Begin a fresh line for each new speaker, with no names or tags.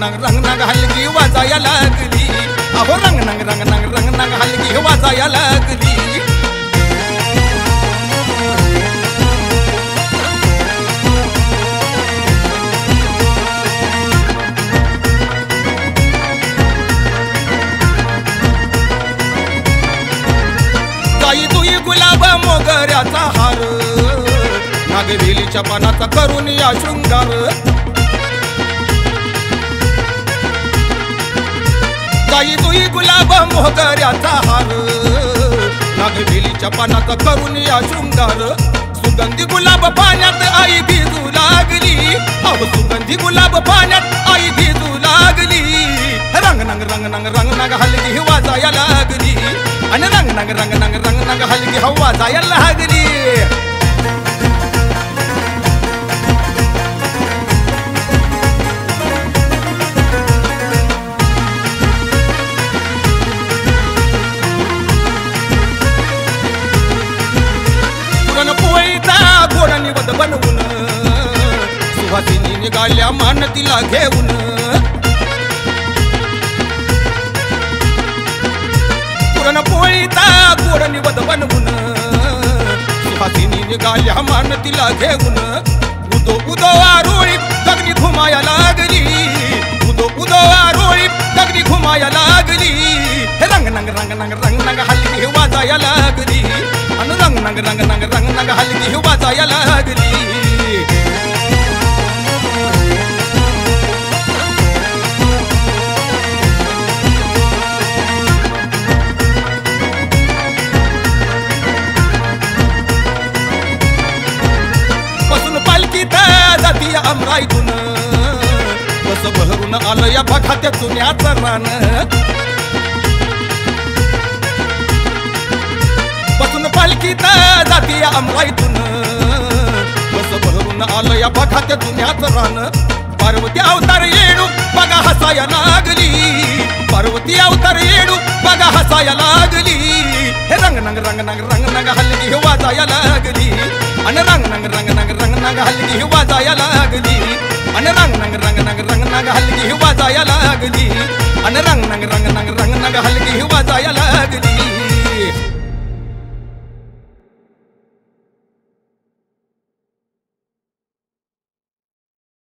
रंग नंग हलगी वाजाया लागली अहो रंग नंग हलगी वाजाया लागली गाई दुई गुलाब मोगऱ्याचा हार नागवेलीच्या पानाचा करून या शृंगार गाई दुई गुलाब मोगऱ्याचा हार नागवेलीच्या पानाचा करून या शृंगार सुगंधी गुलाब पाण्यात आई भिजू लागली अहो सुगंधी गुलाब पाण्यात आई भिजू लागली रंग नंग हलगी वाजाया लागली आणि रंग नंग हलगी वाजाया लागली घोडा निवद बनवून सुहासिनी निघाल्या मान तिला घेऊन पुरणपोळीचा घोडा निवद बनवून सुहासिनी निघाल्या मान तिला घेऊन उदो उदो आरोळी गगनी घुमाया लागली उदो उदो आरोळी गगनी घुमाया लागली रंग नंग हलगी वाजाया लागली आणि रंग नंग हलगी वाजाया लागली बसून पालखीत जाती अमराईतून कसं भरून आलं या बघात्या चुन्याचं रान बसून पालखीत जाती अमराईतून कसं भरून आलं या बघात्या चुन्याचं रान पार्वती अवतार येणू बघा हसाया लागली पार्वती अवतार येणू बघा हसाया लागली हे रंग नंग हलगी वाजाया लागली आणि रंग नंग हलगी वाजाया लागली आणि रंग नंग हलगी वाजाया लागली आणि रंग नंग हलगी वाजाया लागली